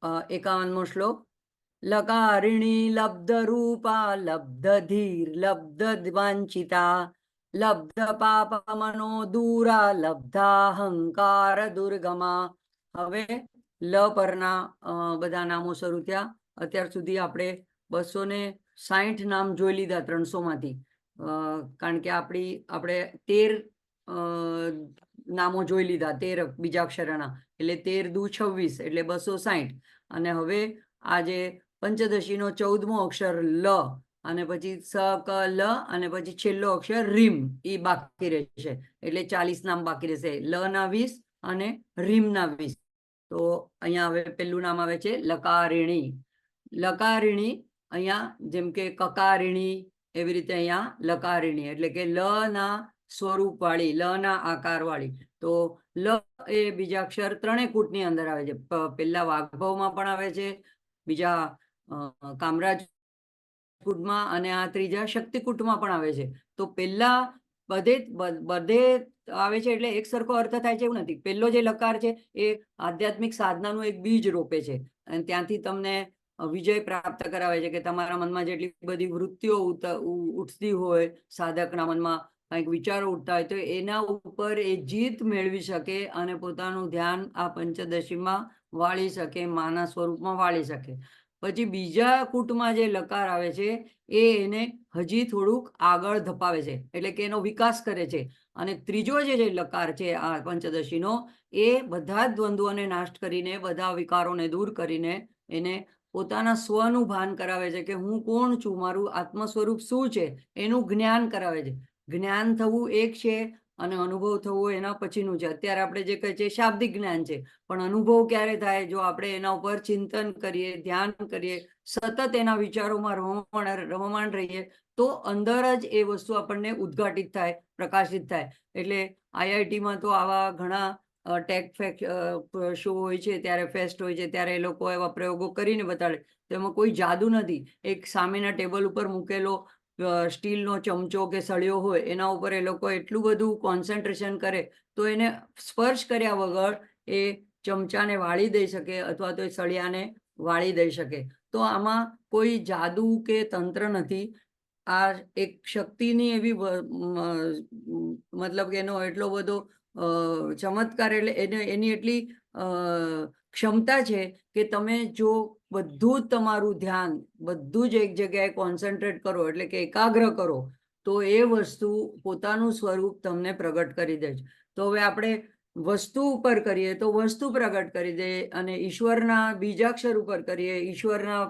51મો શ્લોક. લકારિણી લબ્ધ રૂપા લબ્ધ ધીર લબ્ધ વાંચિતા લબ્ધ પાપ મનો દૂરા લબ્ધાહંકાર દુર્ગમા. હવે લ પરના બધા નામો શરૂ થયા. અત્યાર સુધી આપણે 260 નામ જોઈ લીધા 300માંથી, કારણ કે આપણે 13 નામો જોઈ લીધા, 13 બીજાક્ષરના, એટલે 13 દુ 26 એટલે 260. અને હવે આજે પંચદશીનો 14મો અક્ષર લ, અને પછી સ ક લ, અને પછી છેલ્લો અક્ષર રીમ, એ બાકી રહેશે. એટલે 40 નામ બાકી રહેશે. લ ના 20 અને રીમ ના 20. તો અહીંયા હવે પેલું નામ આવે છે લકારિણી. લકારિણી અહીંયા જેમ કે કકારિણી, એવી રીતે અહીંયા લકારિણી, એટલે કે લ ના સ્વરૂપ વાળી, લ ના આકાર વાળી. તો લ એ બીજાક્ષર ત્રણેય કૂટની અંદર આવે છે. પેલા વાઘભાવમાં પણ આવે છે, બીજા કામરાજ કૂટમાં, અને આ ત્રીજા શક્તિકૂટમાં પણ આવે છે. તો પેલા બધે આવે છે એટલે એક સરખો અર્થ થાય છે એવું નથી. પેલો જે લકાર છે એ આધ્યાત્મિક સાધનાનું એક બીજ રોપે છે, અને ત્યાંથી તમને વિજય પ્રાપ્ત કરાવે છે. કે તમારા મનમાં જેટલી બધી વૃત્તિઓ ઉઠતી હોય, સાધકના મનમાં કંઈક વિચારો ઉઠતા હોય, તો એના ઉપર એ જીત મેળવી શકે અને પોતાનું ધ્યાન આ પંચદશીમાં વાળી શકે, માના સ્વરૂપમાં વાળી શકે. પછી બીજા કૂટમાં જે લકાર આવે છે એ એને હજી થોડુંક આગળ ધપાવે છે, એટલે કે એનો વિકાસ કરે છે. અને ત્રીજો જે લકાર છે આ પંચદશીનો, એ બધા જ દ્વંદ્વોને નાશ કરીને, બધા વિકારોને દૂર કરીને એને પોતાના સ્વનું ભાન કરાવે છે, કે હું કોણ છું, મારું આત્મ સ્વરૂપ શું છે, એનું જ્ઞાન કરાવે છે. જ્ઞાન થવું એક છે, અને અનુભવ થવો એના પછીનું છે. અત્યારે આપણે જે કહે છે શાબ્દિક જ્ઞાન છે, પણ અનુભવ ક્યારે થાય? જો આપણે એના ઉપર ચિંતન કરીએ, ધ્યાન કરીએ, સતત એના વિચારોમાં રમમાણ રહીએ, તો અંદર જ એ વસ્તુ આપણને ઉદ્ઘાટિત થાય, પ્રકાશિત થાય. એટલે આઈઆઈટીમાં તો આવા ઘણા ટેક શો હોય છે, ત્યારે ફેસ્ટ હોય છે, ત્યારે એ લોકો એવા પ્રયોગો કરીને બતાડે. તો એમાં કોઈ જાદુ નથી. એક સામેના ટેબલ ઉપર મૂકેલો સ્ટીલનો ચમચો કે સળિયો હોય, એના ઉપર એ લોકો એટલું બધું કોન્સન્ટ્રેશન કરે, તો એને સ્પર્શ કર્યા વગર એ ચમચાને વાળી દઈ શકે, અથવા તો એ સળિયાને વાળી દઈ શકે. તો આમાં કોઈ જાદુ કે તંત્ર નથી. આ એક શક્તિની એવી મતલબ કે એનો એટલો બધો ચમત્કાર, એટલે એની એટલી ક્ષમતા છે કે તમે જો બધું જ તમારું ધ્યાન બધું જ એક જગ્યાએ કોન્સન્ટ્રેટ કરો, એટલે કે એકાગ્ર કરો, તો એ વસ્તુ પોતાનું સ્વરૂપ તમને પ્રગટ કરી દે છે. તો હવે આપણે વસ્તુ ઉપર કરીએ તો વસ્તુ પ્રગટ કરી દે, અને ઈશ્વરના બીજાક્ષર ઉપર કરીએ, ઈશ્વરના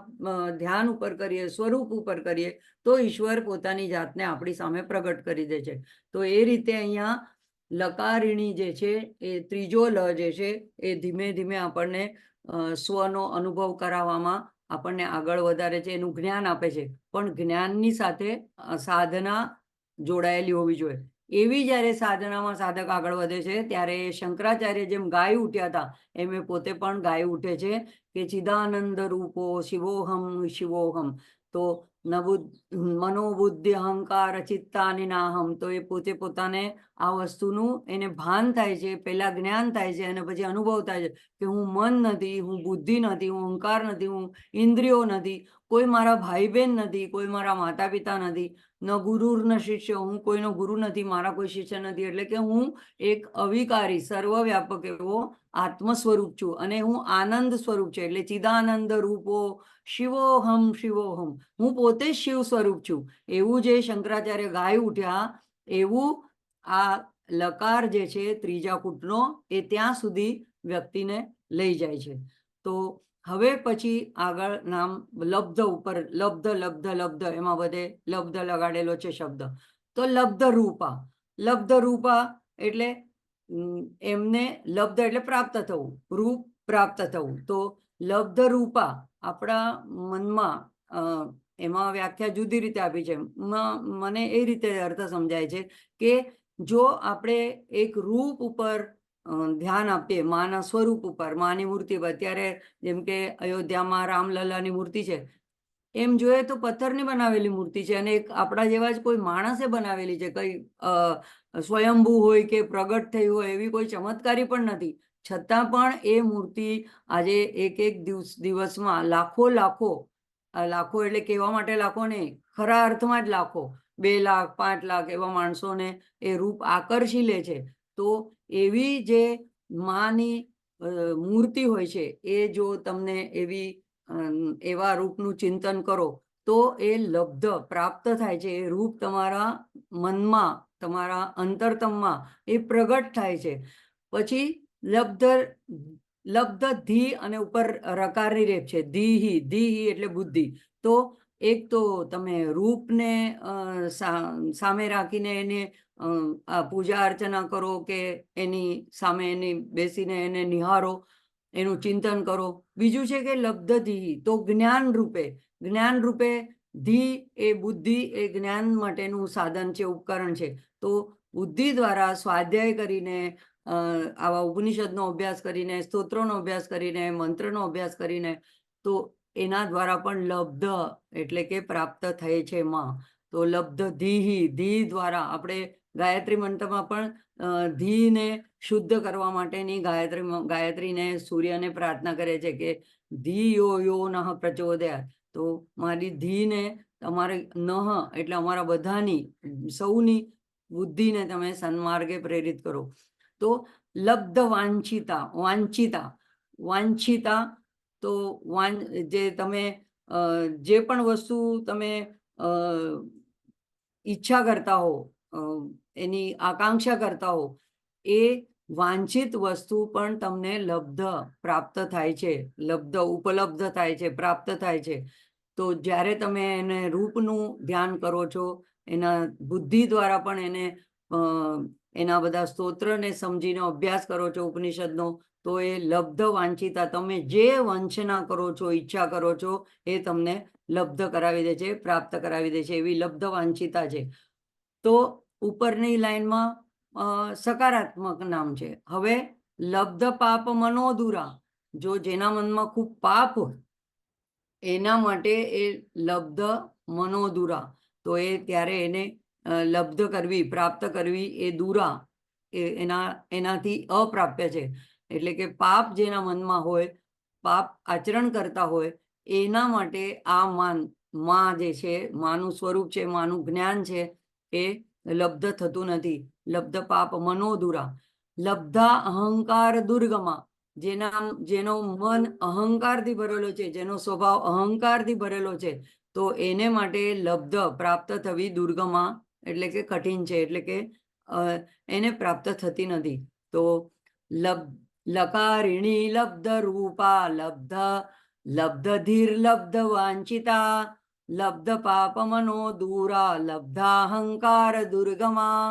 ધ્યાન ઉપર કરીએ, સ્વરૂપ ઉપર કરીએ, તો ઈશ્વર પોતાની જાતને આપણી સામે પ્રગટ કરી દે છે. તો એ રીતે અહીંયા લકારિણી જે છે, એ ત્રીજો લ જે છે, એ ધીમે ધીમે આપણને સ્વનો અનુભવ કરાવવામાં આપણને આગળ વધારે છે, એનું જ્ઞાન આપે છે. પણ જ્ઞાનની સાથે સાધના જોડાયેલી હોવી જોઈએ. એવી જ્યારે સાધનામાં સાધક આગળ વધે છે, ત્યારે શંકરાચાર્ય જેમ ગાય ઉઠ્યા હતા, એમ એ પોતે પણ ગાય ઉઠે છે, કે ચિદાનંદ રૂપો શિવોહમ શિવોહમ. તો મનોબુદ્ધિ અહંકાર ચિત્તાની નાહમ. તો એ પોતે પોતાને આ વસ્તુનું એને ભાન થાય છે, પહેલા જ્ઞાન થાય છે, અને પછી અનુભવ થાય છે કે હું મન નથી, હું બુદ્ધિ નથી, હું અહંકાર નથી, હું ઇન્દ્રિયો નથી, કોઈ મારા ભાઈ બહેન નથી, કોઈ મારા માતા પિતા નથી, ન ગુરુ ન શિષ્ય, હું કોઈનો ગુરુ નથી, મારા કોઈ શિષ્ય નથી. એટલે કે હું એક અવિકારી સર્વવ્યાપક એવો આત્મ સ્વરૂપ છું, અને હું આનંદ સ્વરૂપ છે. એટલે ચિદાનંદ રૂપો શિવોહમ શિવોહમ, હું પોતે જ શિવ સ્વરૂપ છું. એવું જે શંકરાચાર્ય ગાય ઉઠ્યા, એવું આ લકાર જે છે ત્રીજા કૂટનો, એ ત્યાં સુધી વ્યક્તિને લઈ જાય છે. તો હવે પછી આગળ નામ લબ્ધ ઉપર, લબ્ધ લબ્ધ લબ્ધ, એમાં બધે લબ્ધ લગાડેલો છે શબ્દ. તો લબ્ધ રૂપા, લબ્ધ રૂપા એટલે એમને લબ્ધ એટલે પ્રાપ્ત થવું, રૂપ પ્રાપ્ત થવું. તો લબ્ધ રૂપા આપણા મનમાં, એમાં વ્યાખ્યા જુદી રીતે આપી છે. મને એ રીતે અર્થ સમજાય છે કે જો આપણે એક રૂપ ઉપર ધ્યાન આપીએ, માના સ્વરૂપ ઉપર, માની મૂર્તિ પર, ત્યારે જેમ કે અયોધ્યામાં રામલલ્લાની મૂર્તિ છે, એમ જોઈએ તો પથ્થરની બનાવેલી મૂર્તિ છે અને એક આપણા જેવા જ કોઈ માણસે બનાવેલી છે, કઈ સ્વયંભૂ હોય કે પ્રગટ થઈ હોય એવી કોઈ ચમત્કારી પણ નથી. છતાં પણ એ મૂર્તિ આજે એક દિવસમાં લાખો એટલે કહેવા માટે લાખો નહીં, ખરા અર્થમાં જ લાખો, 2 લાખ 5 લાખ એવા માણસોને એ રૂપ આકર્ષી લે છે. તો એવી જે માની મૂર્તિ હોય છે એ જો તમને એવા રૂપનું ચિંતન કરો તો એ લબ્ધ પ્રાપ્ત થાય છે. એ રૂપ તમારા મનમાં, તમારા અંતરતમમાં એ પ્રગટ થાય છે. પછી લબ્ધ ધી અને ઉપર રકારની રેપ છે, ધીહી એટલે બુદ્ધિ. તો એક તો તમે રૂપને સામે રાખીને એને પૂજા અર્ચના કરો કે એની સામે એની બેસીને એને નિહારો, એનું ચિંતન કરો. બીજું છે કે લબ્ધ ધી, તો જ્ઞાન રૂપે ધી એ બુદ્ધિ એ જ્ઞાન માટેનું સાધન છે, ઉપકરણ છે. તો બુદ્ધિ દ્વારા સ્વાધ્યાય કરીને, આવા ઉપનિષદનો અભ્યાસ કરીને, સ્તોત્રોનો અભ્યાસ કરીને, મંત્રનો અભ્યાસ કરીને, તો એના દ્વારા પણ લબ્ધ એટલે કે પ્રાપ્ત થાય છે માં. તો લબ્ધ ધી દ્વારા આપણે ગાયત્રી મંત્રમાં પણ ધીને શુદ્ધ કરવા માટેની ગાયત્રીને સૂર્યને પ્રાર્થના કરે છે કે ધી યો નઃ પ્રચોદયાત. તો મારી ધીને તમારે નહ એટલે અમારા બધાની, સૌની બુદ્ધિને તમે સન્માર્ગે પ્રેરિત કરો. તો લબ્ધ વાંછિતા, તો જે તમે જે પણ વસ્તુ તમે ઈચ્છા કરતા હો, એની આકાંક્ષા કરતા હો, એ વાંછિત વસ્તુ પણ તમને પ્રાપ્ત થાય છે, ઉપલબ્ધ થાય છે, પ્રાપ્ત થાય છે. તો જ્યારે તમે એને રૂપનું ધ્યાન કરો છો, એના બુદ્ધિ દ્વારા પણ એને એના બધા સ્તોત્રને સમજીને અભ્યાસ કરો છો ઉપનિષદનો, તો એ લબ્ધ વાંછિતા, તમે જે વંચના કરો છો, ઈચ્છા કરો છો, એ તમને લબ્ધ કરાવી દે છે, પ્રાપ્ત કરાવી દે છે. એવી લબ્ધ વાંછિતા છે. તો ઉપરની લાઈનમાં સકારાત્મક નામ છે. હવે લબ્ધ પાપ મનોદુરા, જો જેના મનમાં ખૂબ પાપ હોય એના માટે એ લબ્ધ મનોદુરા, તો એ ત્યારે એને લબ્ધ કરવી, પ્રાપ્ત કરવી એ દુરા, એનાથી અપ્રાપ્ય છે. એટલે કે પાપ જેના મનમાં હોય, પાપ આચરણ કરતા હોય, એના માટે આ માં જે છે, માનું સ્વરૂપ છે, માનું જ્ઞાન છે, એ લબ્ધ થતું નથી. લબ્ધ પાપ મનોદુરા. લબ્ધા અહંકાર દુર્ગમા, જેનો મન અહંકારથી ભરેલો છે, જેનો સ્વભાવ અહંકારથી ભરેલો છે, તો એને માટે લબ્ધ પ્રાપ્ત થવી દુર્ગમા એટલે કે કઠિન છે, એટલે કે એને પ્રાપ્ત થતી નથી. તો લકારિણી લબ્ધ રૂપા લબ્ધ ધીર લબ્ધ વાંચિતા લબ્ધ પાપ મનો દૂરા લબ્ધાહંકાર દુર્ગમા.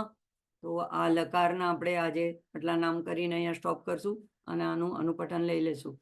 તો આ લકારના આપણે આજે આટલા નામ કરીને અહીંયા સ્ટોપ કરશું અને આનું અનુપઠન લઈ લેશું.